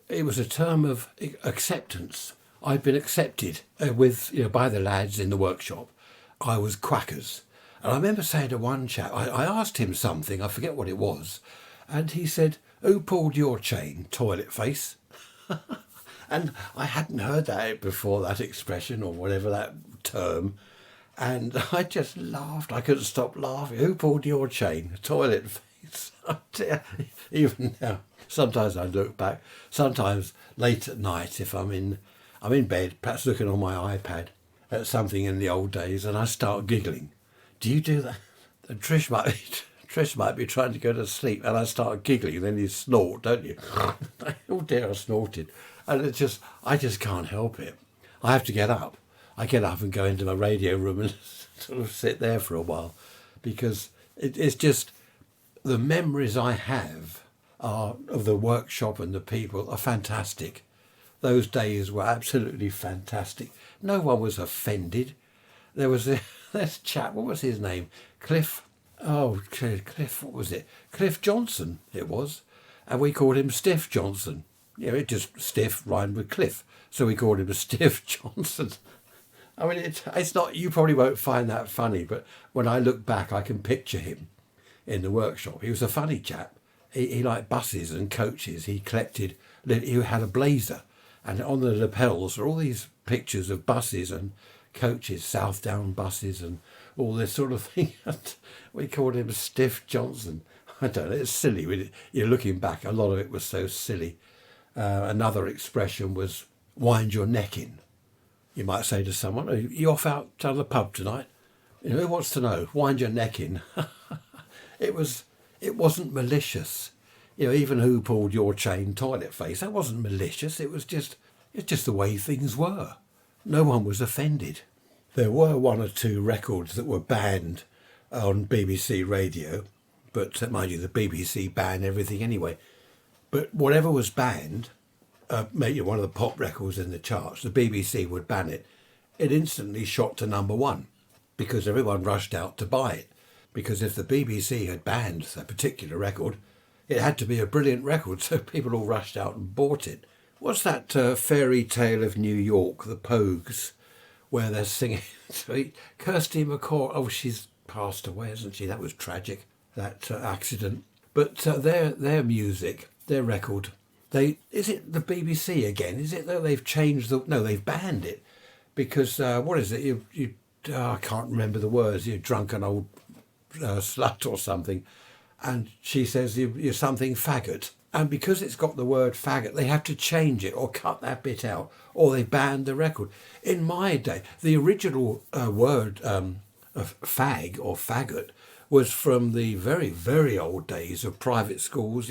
It was a term of acceptance. I'd been accepted by the lads in the workshop. I was Quackers. And I remember saying to one chap, I asked him something, I forget what it was, and he said, who pulled your chain, toilet face? And I hadn't heard that before, that expression or whatever, that term. And I just laughed. I couldn't stop laughing. Who pulled your chain? Toilet face. Oh dear. Even now, sometimes I look back. Sometimes late at night, if I'm in bed, perhaps looking on my iPad at something in the old days, and I start giggling. Do you do that? And Trish might be trying to go to sleep, and I start giggling, and then you snort, don't you? Oh dear, I snorted. And I just can't help it. I have to get up. I get up and go into my radio room and sort of sit there for a while, because it's just the memories I have of the workshop and the people are fantastic. Those days were absolutely fantastic. No one was offended. There was this chap, what was his name? Cliff, what was it? Cliff Johnson, it was. And we called him Stiff Johnson. It just stiff rhymed with Cliff. So we called him Stiff Johnson. I mean, it's not, you probably won't find that funny, but when I look back, I can picture him in the workshop. He was a funny chap. He liked buses and coaches. He had a blazer, and on the lapels are all these pictures of buses and coaches, Southdown buses and all this sort of thing. And we called him Stiff Johnson. I don't know, it's silly. You're looking back, a lot of it was so silly. Another expression was wind your neck in. You might say to someone, are you off out to the pub tonight? Who wants to know? Wind your neck in. It wasn't malicious. Even who pulled your chain, toilet face, that wasn't malicious. It's just the way things were. No one was offended. There were one or two records that were banned on BBC radio, but mind you, the BBC banned everything anyway. But whatever was banned, maybe one of the pop records in the charts, the BBC would ban it. It instantly shot to number one because everyone rushed out to buy it. Because if the BBC had banned a particular record, it had to be a brilliant record, so people all rushed out and bought it. What's that Fairy Tale of New York, the Pogues, where they're singing? Kirsty McCall, oh, she's passed away, hasn't she? That was tragic, that accident. But their music, their record, is it the BBC again? Is it that they've changed no, they've banned it because what is it? I can't remember the words. You drunken old slut or something, and she says you're something faggot. And because it's got the word faggot, they have to change it or cut that bit out, or they banned the record. In my day, the original word of fag or faggot was from the very, very old days of private schools,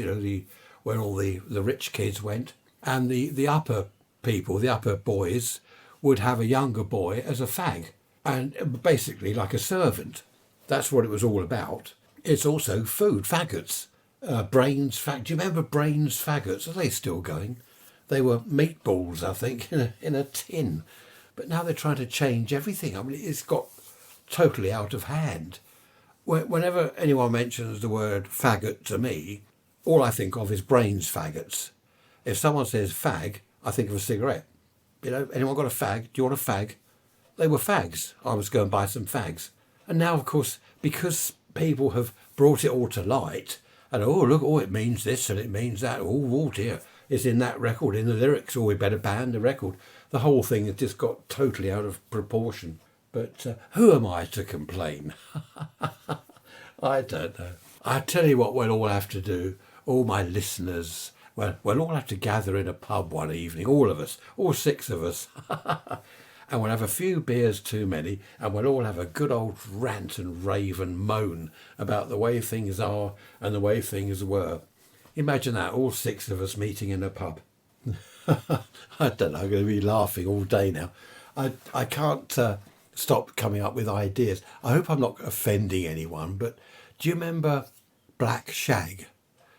where all the rich kids went. And the upper people, the upper boys, would have a younger boy as a fag, and basically like a servant. That's what it was all about. It's also food, faggots. Brains, do you remember Brains faggots? Are they still going? They were meatballs, I think, in a tin. But now they're trying to change everything. I mean, it's got totally out of hand. Whenever anyone mentions the word faggot to me, all I think of is Brains faggots. If someone says fag, I think of a cigarette. Anyone got a fag? Do you want a fag? They were fags. I was going to buy some fags. And now, of course, because people have brought it all to light, and look, it means this and it means that. Oh dear, it's in that record, in the lyrics. We better ban the record. The whole thing has just got totally out of proportion. But who am I to complain? I don't know. I tell you what we'll all have to do, all my listeners, we'll all have to gather in a pub one evening, all of us, all six of us. And we'll have a few beers too many, and we'll all have a good old rant and rave and moan about the way things are and the way things were. Imagine that, all six of us meeting in a pub. I don't know, I'm going to be laughing all day now. I can't stop coming up with ideas. I hope I'm not offending anyone, but do you remember Black Shag?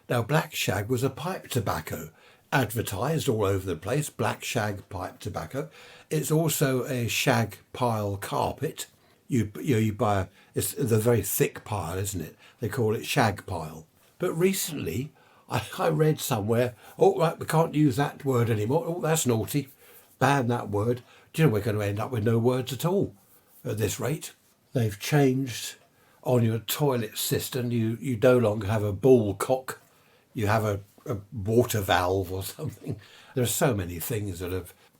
Now, Black Shag was a pipe tobacco, advertised all over the place, Black Shag pipe tobacco. It's also a shag pile carpet. You buy it's the very thick pile, isn't it? They call it shag pile. But recently, I read somewhere, right, we can't use that word anymore. Oh, that's naughty. Ban that word. Do you know we're going to end up with no words at all at this rate? They've changed on your toilet cistern. You no longer have a ball cock. You have a water valve or something. There are so many things that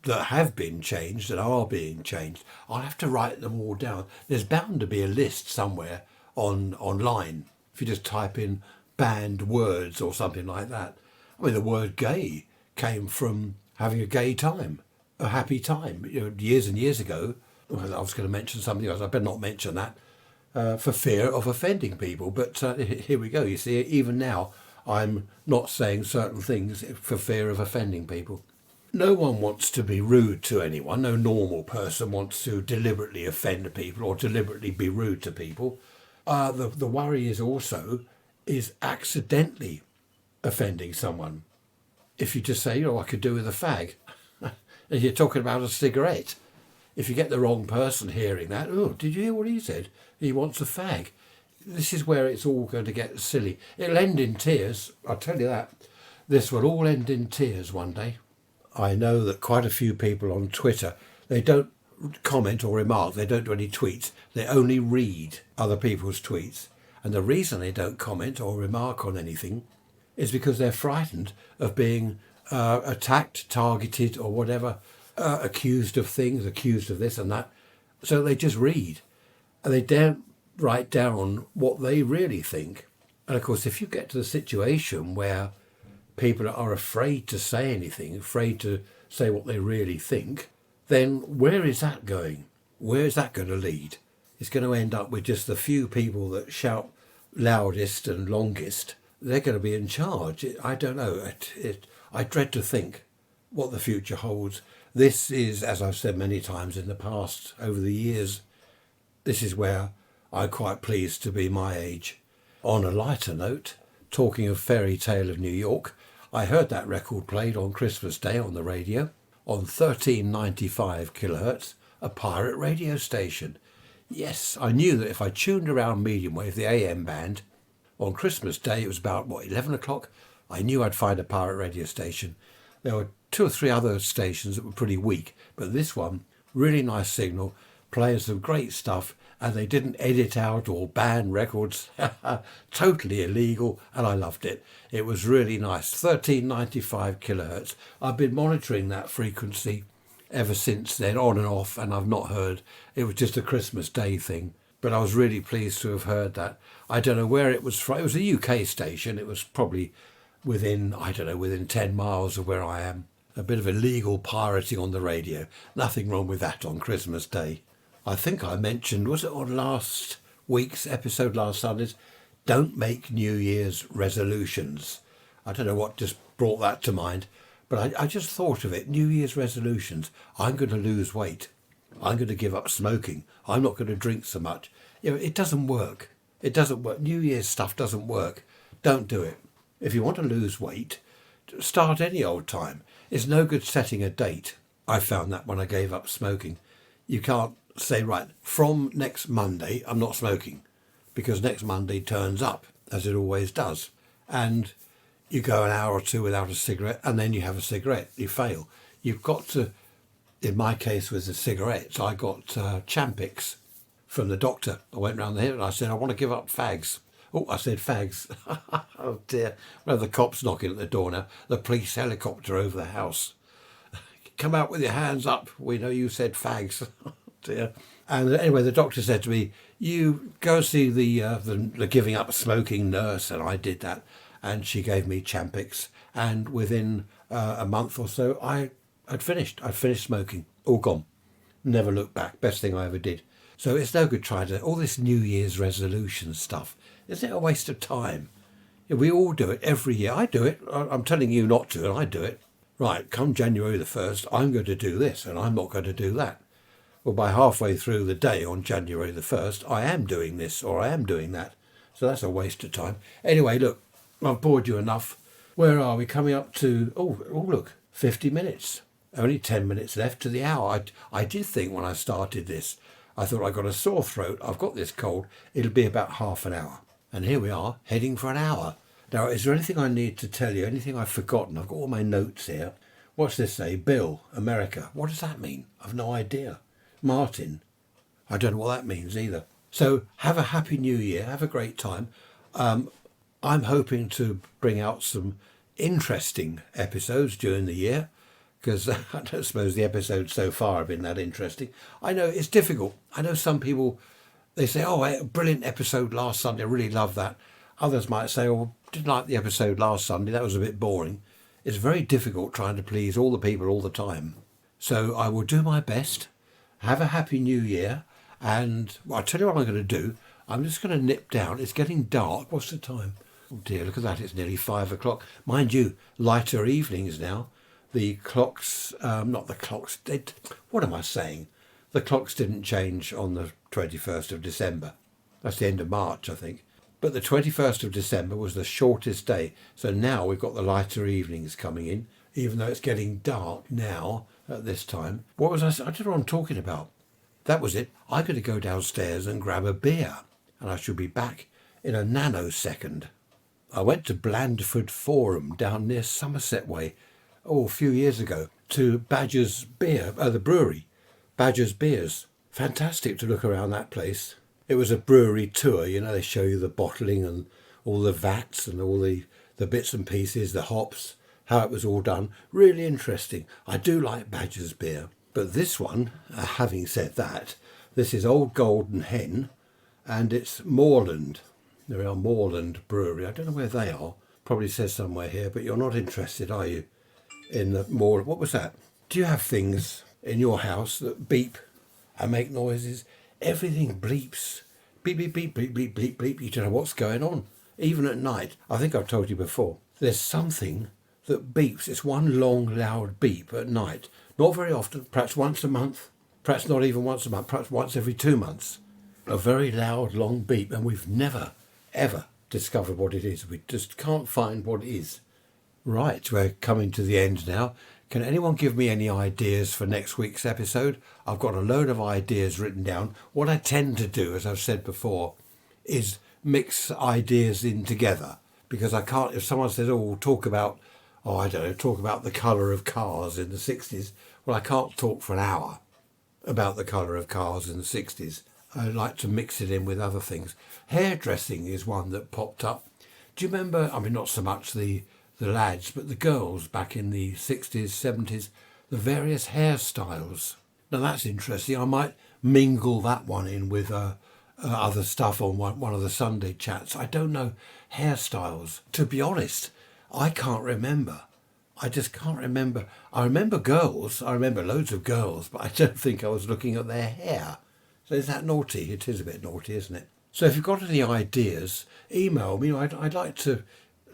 have been changed and are being changed. I'll have to write them all down. There's bound to be a list somewhere online. If you just type in banned words or something like that. I mean, the word gay came from having a gay time, a happy time. Years and years ago, well, I was going to mention something else. I better not mention that for fear of offending people. But here we go. You see, even now, I'm not saying certain things for fear of offending people. No one wants to be rude to anyone. No normal person wants to deliberately offend people or deliberately be rude to people. The worry is accidentally offending someone. If you just say, I could do with a fag, and you're talking about a cigarette. If you get the wrong person hearing that, did you hear what he said? He wants a fag. This is where it's all going to get silly. It'll end in tears, I'll tell you that. This will all end in tears one day. I know that quite a few people on Twitter, they don't comment or remark, they don't do any tweets, they only read other people's tweets. And the reason they don't comment or remark on anything is because they're frightened of being attacked, targeted or whatever, accused of things, accused of this and that. So they just read and they don't write down what they really think. And of course, if you get to the situation where people are afraid to say anything, afraid to say what they really think, then where is that going? Where is that going to lead? It's going to end up with just the few people that shout loudest and longest. They're going to be in charge. I don't know. I dread to think what the future holds. This is, as I've said many times in the past, over the years, this is where I'm quite pleased to be my age. On a lighter note, talking of Fairy Tale of New York, I heard that record played on Christmas Day on the radio, on 1395 kilohertz, a pirate radio station. Yes, I knew that if I tuned around medium wave, the AM band, on Christmas Day, it was about, 11 o'clock, I knew I'd find a pirate radio station. There were 2 or 3 other stations that were pretty weak, but this one, really nice signal, playing some great stuff, and they didn't edit out or ban records. Totally illegal, and I loved it. It was really nice. 1395 kilohertz. I've been monitoring that frequency ever since then, on and off, and I've not heard. It was just a Christmas Day thing, but I was really pleased to have heard that. I don't know where it was from. It was a UK station. It was probably within 10 miles of where I am. A bit of illegal pirating on the radio. Nothing wrong with that on Christmas Day. I think I mentioned, was it on last week's episode, last Sunday's, don't make New Year's resolutions. I don't know what just brought that to mind, but I just thought of it. New Year's resolutions. I'm going to lose weight. I'm going to give up smoking. I'm not going to drink so much. It doesn't work. It doesn't work. New Year's stuff doesn't work. Don't do it. If you want to lose weight, start any old time. It's no good setting a date. I found that when I gave up smoking. You can't say, right, from next Monday, I'm not smoking, because next Monday turns up, as it always does. And you go an hour or two without a cigarette, and then you have a cigarette. You fail. You've got to, in my case with the cigarettes, I got Champix from the doctor. I went round there and I said, I want to give up fags. Oh, I said fags. Oh dear. Well, the cops knocking at the door now. The police helicopter over the house. Come out with your hands up. We know you said fags. Oh dear. And anyway, the doctor said to me, you go see the giving up smoking nurse. And I did that. And she gave me Champix. And within a month or so, I'd finished. I'd finished smoking. All gone. Never looked back. Best thing I ever did. So it's no good trying to, all this New Year's resolution stuff. Isn't it a waste of time? We all do it every year. I do it. I'm telling you not to, and I do it. Right, come January the 1st, I'm going to do this, and I'm not going to do that. Well, by halfway through the day on January the 1st, I am doing this, or I am doing that. So that's a waste of time. Anyway, look, I've bored you enough. Where are we? Coming up to, look, 50 minutes. Only 10 minutes left to the hour. I did think when I started this, I thought I got a sore throat. I've got this cold. It'll be about half an hour. And here we are, heading for an hour. Now, is there anything I need to tell you? Anything I've forgotten? I've got all my notes here. What's this say? Bill, America. What does that mean? I've no idea. Martin. I don't know what that means either. So have a happy new year. Have a great time. I'm hoping to bring out some interesting episodes during the year, because I don't suppose the episodes so far have been that interesting. I know it's difficult. I know some people, they say, oh, a brilliant episode last Sunday, I really love that. Others might say, oh, didn't like the episode last Sunday, that was a bit boring. It's very difficult trying to please all the people all the time. So I will do my best. Have a happy new year. And I'll tell you what I'm going to do. I'm just going to nip down. It's getting dark. What's the time? Oh dear, look at that. It's nearly 5 o'clock. Mind you, lighter evenings now. The clocks, not the clocks, what am I saying? The clocks didn't change on the 21st of December. That's the end of March, I think. But the 21st of December was the shortest day. So now we've got the lighter evenings coming in, even though it's getting dark now at this time. What was I don't know what I'm talking about. That was it. I'm going to go downstairs and grab a beer, and I shall be back in a nanosecond. I went to Blandford Forum down near Somerset Way, a few years ago, to Badger's Beer, the brewery, Badger's Beers. Fantastic to look around that place. It was a brewery tour, they show you the bottling and all the vats and all the bits and pieces, the hops, how it was all done. Really interesting. I do like Badger's Beer. But this one, having said that, this is Old Golden Hen, and it's Moorland. They're our Moorland Brewery. I don't know where they are. Probably says somewhere here, but you're not interested, are you? In the Moorland. What was that? Do you have things in your house that beep and make noises? Everything bleeps. Beep, beep, beep, beep, beep, beep, beep. You don't know what's going on. Even at night. I think I've told you before. There's something that beeps. It's one long, loud beep at night. Not very often, perhaps once a month, perhaps not even once a month, perhaps once every 2 months. A very loud, long beep, and we've never, ever discovered what it is. We just can't find what it is. Right, we're coming to the end now. Can anyone give me any ideas for next week's episode? I've got a load of ideas written down. What I tend to do, as I've said before, is mix ideas in together. Because I can't, if someone says, we'll talk about the colour of cars in the 60s. Well, I can't talk for an hour about the colour of cars in the 60s. I like to mix it in with other things. Hairdressing is one that popped up. Do you remember, not so much the lads, but the girls back in the 60s, 70s, the various hairstyles. Now that's interesting. I might mingle that one in with other stuff on one of the Sunday chats. I don't know hairstyles. To be honest, I can't remember. I just can't remember. I remember girls. I remember loads of girls, but I don't think I was looking at their hair. So is that naughty? It is a bit naughty, isn't it? So if you've got any ideas, email me. I'd like to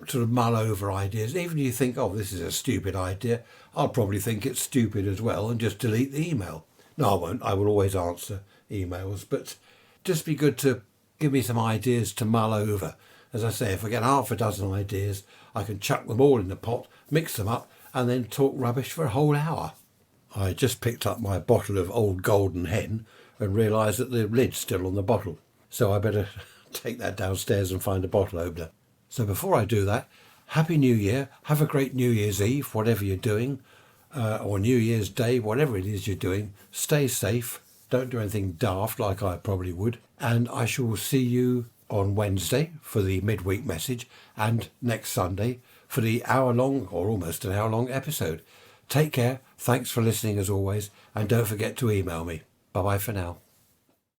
sort of mull over ideas. Even if you think, this is a stupid idea, I'll probably think it's stupid as well and just delete the email. No, I won't. I will always answer emails, but just be good to give me some ideas to mull over. As I say, if I get half a dozen ideas, I can chuck them all in the pot, mix them up, and then talk rubbish for a whole hour. I just picked up my bottle of Old Golden Hen and realised that the lid's still on the bottle. So I better take that downstairs and find a bottle opener. So before I do that, Happy New Year. Have a great New Year's Eve, whatever you're doing, or New Year's Day, whatever it is you're doing. Stay safe. Don't do anything daft like I probably would. And I shall see you on Wednesday for the midweek message and next Sunday for the hour-long or almost an hour-long episode. Take care. Thanks for listening as always. And don't forget to email me. Bye-bye for now.